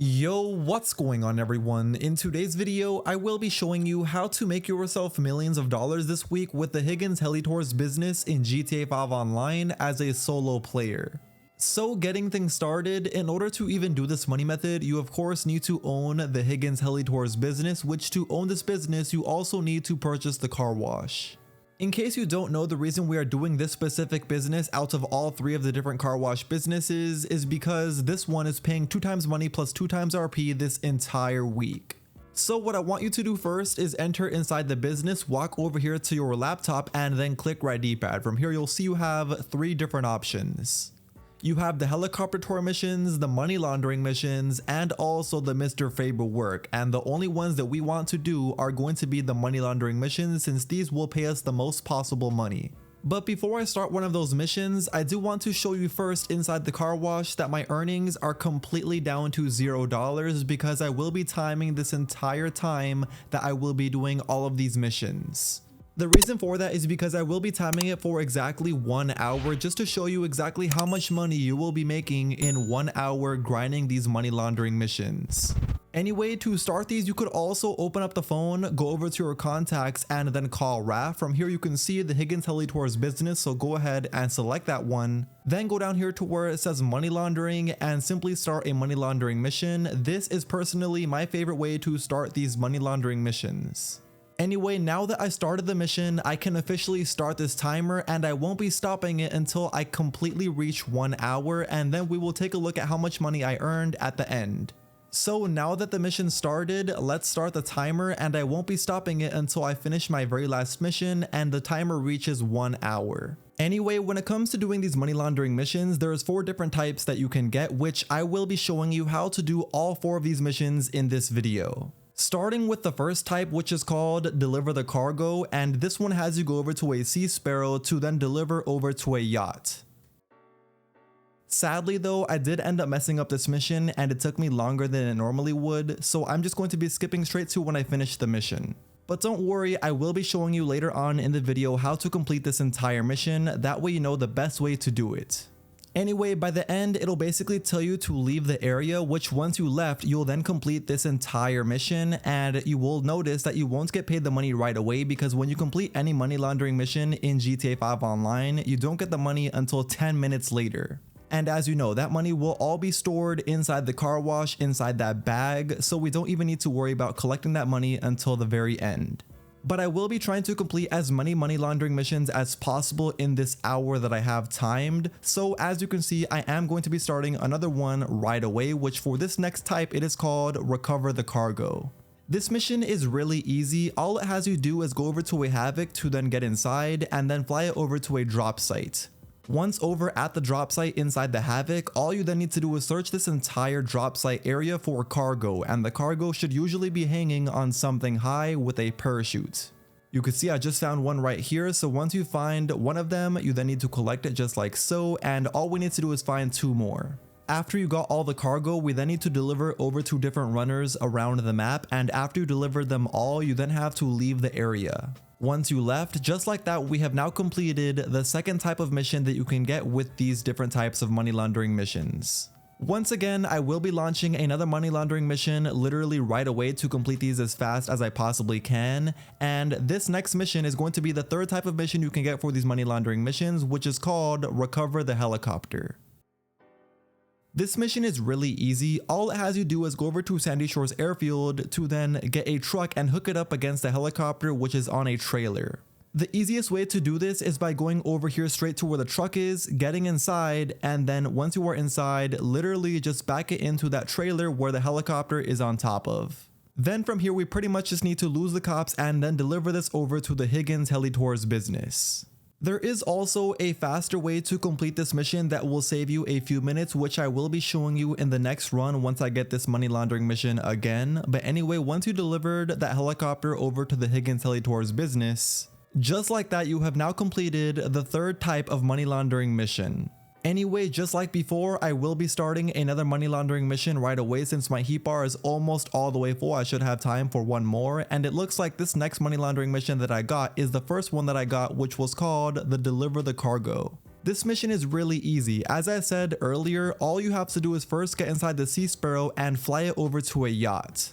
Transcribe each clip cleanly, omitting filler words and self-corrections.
Yo, what's going on everyone? In today's video, I will be showing you how to make yourself millions of dollars this week with the Higgins Helitours business in GTA 5 Online as a solo player. So getting things started, in order to even do this money method, you of course need to own the Higgins Helitours business, which to own this business, you also need to purchase the car wash. In case you don't know, the reason we are doing this specific business out of all three of the different car wash businesses is because this one is paying 2 times money plus 2 times RP this entire week. So what I want you to do first is enter inside the business, walk over here to your laptop and then click right D-pad. From here you'll see you have 3 different options. You have the helicopter tour missions, the money laundering missions, and also the Mr. Favor work, and the only ones that we want to do are going to be the money laundering missions since these will pay us the most possible money. But before I start one of those missions, I do want to show you first inside the car wash that my earnings are completely down to $0 because I will be timing this entire time that I will be doing all of these missions. The reason for that is because I will be timing it for exactly 1 hour just to show you exactly how much money you will be making in 1 hour grinding these money laundering missions. Anyway, to start these, you could also open up the phone, go over to your contacts and then call RAF. From here you can see the Higgins Helitours business, so go ahead and select that one. Then go down here to where it says money laundering and simply start a money laundering mission. This is personally my favorite way to start these money laundering missions. Anyway, now that I started the mission, I can officially start this timer and I won't be stopping it until I completely reach 1 hour, and then we will take a look at how much money I earned at the end. So now that the mission started, let's start the timer and I won't be stopping it until I finish my very last mission and the timer reaches 1 hour. Anyway, when it comes to doing these money laundering missions, there's 4 different types that you can get, which I will be showing you how to do all 4 of these missions in this video. Starting with the first type, which is called deliver the cargo, and this one has you go over to a sea sparrow to then deliver over to a yacht. Sadly though, I did end up messing up this mission and it took me longer than it normally would, so I'm just going to be skipping straight to when I finish the mission. But don't worry, I will be showing you later on in the video how to complete this entire mission, that way you know the best way to do it. Anyway, by the end, it'll basically tell you to leave the area, which once you left, you'll then complete this entire mission, and you will notice that you won't get paid the money right away because when you complete any money laundering mission in GTA 5 Online, you don't get the money until 10 minutes later. And as you know, that money will all be stored inside the car wash, inside that bag, so we don't even need to worry about collecting that money until the very end. But I will be trying to complete as many money laundering missions as possible in this hour that I have timed. So as you can see, I am going to be starting another one right away, which for this next type, it is called recover the cargo. This mission is really easy. All it has you do is go over to a Havoc to then get inside and then fly it over to a drop site. Once over at the drop site inside the Havoc, all you then need to do is search this entire drop site area for cargo, and the cargo should usually be hanging on something high with a parachute. You can see I just found one right here, so once you find one of them, you then need to collect it just like so, and all we need to do is find 2 more. After you got all the cargo, we then need to deliver over to different runners around the map, and after you deliver them all, you then have to leave the area. Once you left, just like that, we have now completed the second type of mission that you can get with these different types of money laundering missions. Once again, I will be launching another money laundering mission literally right away to complete these as fast as I possibly can, and this next mission is going to be the third type of mission you can get for these money laundering missions, which is called recover the helicopter. This mission is really easy. All it has you do is go over to Sandy Shores Airfield to then get a truck and hook it up against the helicopter, which is on a trailer. The easiest way to do this is by going over here straight to where the truck is, getting inside, and then once you are inside, literally just back it into that trailer where the helicopter is on top of. Then from here we pretty much just need to lose the cops and then deliver this over to the Higgins Helitours business. There is also a faster way to complete this mission that will save you a few minutes, which I will be showing you in the next run once I get this money laundering mission again. But anyway, once you delivered that helicopter over to the Higgins Helitours business, just like that, you have now completed the third type of money laundering mission. Anyway, just like before, I will be starting another money laundering mission right away since my heat bar is almost all the way full. I should have time for one more, and it looks like this next money laundering mission that I got is the first one that I got, which was called the deliver the cargo. This mission is really easy. As I said earlier, all you have to do is first get inside the Sea Sparrow and fly it over to a yacht.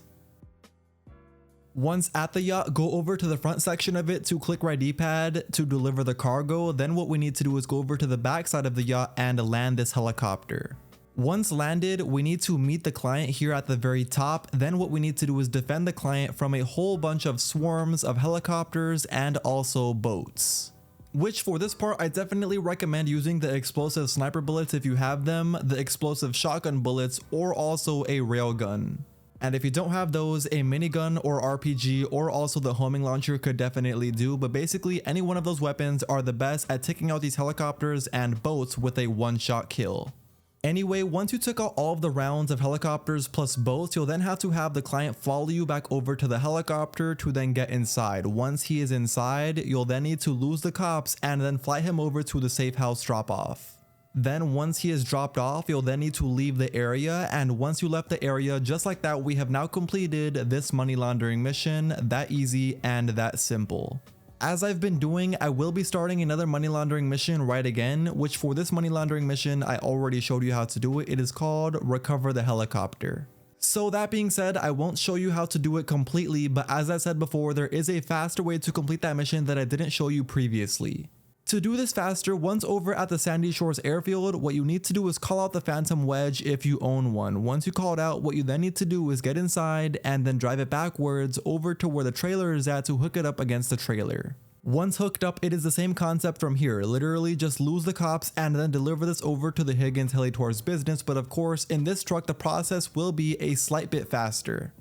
Once at the yacht, go over to the front section of it to click right D-pad to deliver the cargo. Then what we need to do is go over to the back side of the yacht and land this helicopter. Once landed, we need to meet the client here at the very top. Then what we need to do is defend the client from a whole bunch of swarms of helicopters and also boats. Which for this part, I definitely recommend using the explosive sniper bullets if you have them, the explosive shotgun bullets, or also a railgun. And if you don't have those, a minigun or RPG or also the homing launcher could definitely do, but basically any one of those weapons are the best at taking out these helicopters and boats with a one-shot kill. Anyway, once you took out all of the rounds of helicopters plus boats, you'll then have to have the client follow you back over to the helicopter to then get inside. Once he is inside, you'll then need to lose the cops and then fly him over to the safe house drop-off. Then once he is dropped off, you'll then need to leave the area, and once you left the area, just like that, we have now completed this money laundering mission. That easy and that simple. As I've been doing, I will be starting another money laundering mission right again, which for this money laundering mission, I already showed you how to do it. It is called Recover the Helicopter. So that being said, I won't show you how to do it completely, but as I said before, there is a faster way to complete that mission that I didn't show you previously. To do this faster, once over at the Sandy Shores airfield, what you need to do is call out the Phantom Wedge if you own one. Once you call it out, what you then need to do is get inside and then drive it backwards over to where the trailer is at to hook it up against the trailer. Once hooked up, it is the same concept from here. Literally just lose the cops and then deliver this over to the Higgins Helitours business, but of course in this truck the process will be a slight bit faster.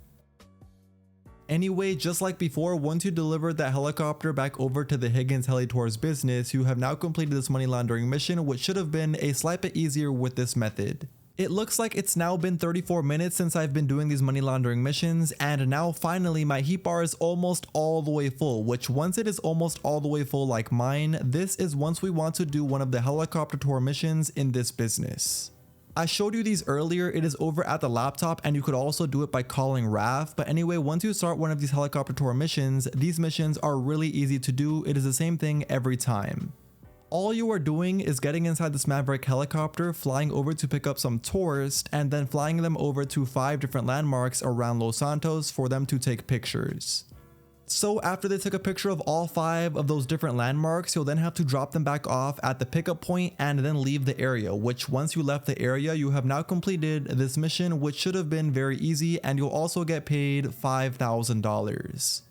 Anyway, just like before, once you delivered that helicopter back over to the Higgins Helitours business, you have now completed this money laundering mission, which should have been a slight bit easier with this method. It looks like it's now been 34 minutes since I've been doing these money laundering missions, and now finally my heat bar is almost all the way full, which once it is almost all the way full like mine, this is once we want to do one of the helicopter tour missions in this business. I showed you these earlier, it is over at the laptop and you could also do it by calling RAF, but anyway, once you start one of these helicopter tour missions, these missions are really easy to do. It is the same thing every time. All you are doing is getting inside this Maverick helicopter, flying over to pick up some tourists, and then flying them over to 5 different landmarks around Los Santos for them to take pictures. So after they took a picture of all 5 of those different landmarks, you'll then have to drop them back off at the pickup point and then leave the area, which once you left the area, you have now completed this mission, which should have been very easy, and you'll also get paid $5,000.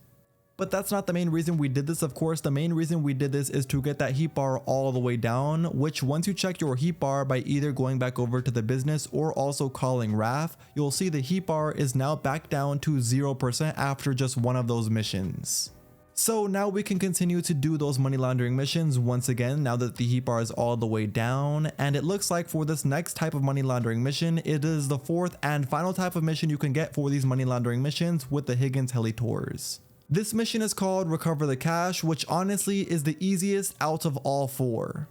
But that's not the main reason we did this, of course. The main reason we did this is to get that heat bar all the way down, which once you check your heat bar by either going back over to the business or also calling RAF, you'll see the heat bar is now back down to 0% after just one of those missions. So now we can continue to do those money laundering missions once again now that the heat bar is all the way down, and it looks like for this next type of money laundering mission, it is the 4th and final type of mission you can get for these money laundering missions with the Higgins Helitours. This mission is called Recover the Cash, which honestly is the easiest out of all 4.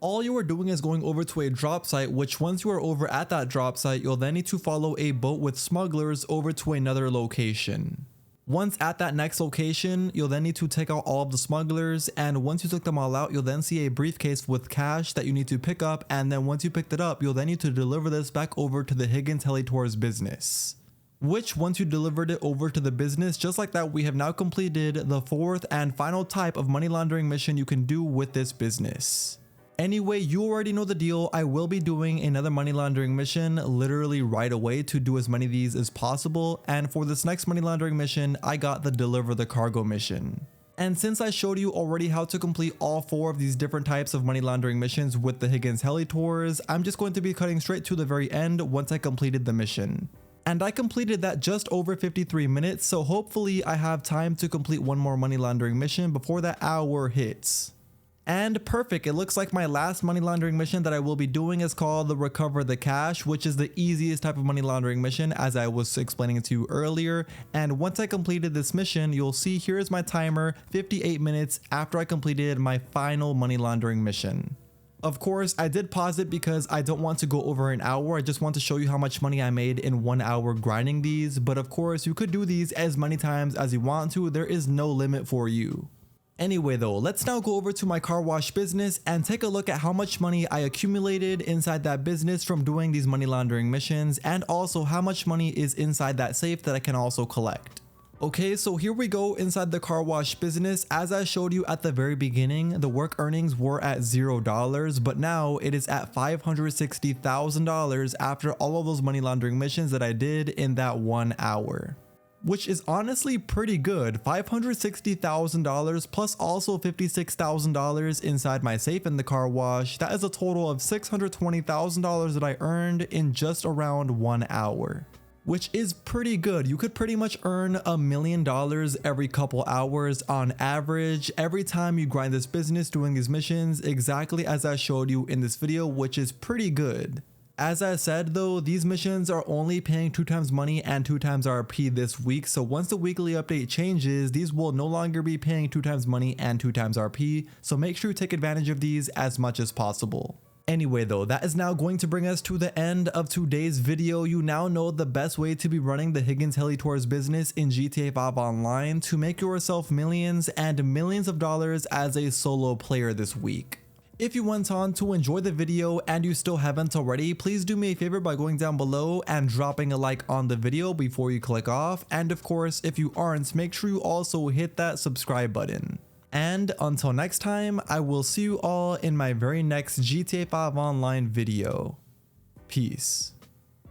All you are doing is going over to a drop site, which once you are over at that drop site, you'll then need to follow a boat with smugglers over to another location. Once at that next location, you'll then need to take out all of the smugglers, and once you took them all out, you'll then see a briefcase with cash that you need to pick up, and then once you picked it up, you'll then need to deliver this back over to the Higgins Helitours business. Which once you delivered it over to the business, just like that, we have now completed the 4th and final type of money laundering mission you can do with this business. Anyway, you already know the deal. I will be doing another money laundering mission literally right away to do as many of these as possible, and for this next money laundering mission, I got the deliver the cargo mission. And since I showed you already how to complete all 4 of these different types of money laundering missions with the Higgins Helitours, I'm just going to be cutting straight to the very end once I completed the mission. And I completed that just over 53 minutes, so hopefully I have time to complete one more money laundering mission before that hour hits. And perfect, it looks like my last money laundering mission that I will be doing is called the Recover the Cash, which is the easiest type of money laundering mission as I was explaining it to you earlier. And once I completed this mission, you'll see here is my timer, 58 minutes after I completed my final money laundering mission. Of course, I did pause it because I don't want to go over an hour. I just want to show you how much money I made in 1 hour grinding these. But of course, you could do these as many times as you want to. There is no limit for you. Anyway though, let's now go over to my car wash business and take a look at how much money I accumulated inside that business from doing these money laundering missions, and also how much money is inside that safe that I can also collect. Okay, so here we go inside the car wash business. As I showed you at the very beginning, the work earnings were at $0, but now it is at $560,000 after all of those money laundering missions that I did in that 1 hour. Which is honestly pretty good. $560,000 plus also $56,000 inside my safe in the car wash. That is a total of $620,000 that I earned in just around 1 hour. Which is pretty good. You could pretty much earn $1 million every couple hours on average every time you grind this business doing these missions, exactly as I showed you in this video, which is pretty good. As I said though, these missions are only paying 2 times money and 2 times RP this week, so once the weekly update changes, these will no longer be paying 2 times money and 2 times RP, so make sure you take advantage of these as much as possible. Anyway though, that is now going to bring us to the end of today's video. You now know the best way to be running the Higgins Helitours business in GTA 5 Online to make yourself millions and millions of dollars as a solo player this week. If you went on to enjoy the video and you still haven't already, please do me a favor by going down below and dropping a like on the video before you click off. And of course, if you aren't, make sure you also hit that subscribe button. And until next time, I will see you all in my very next GTA 5 Online video. Peace.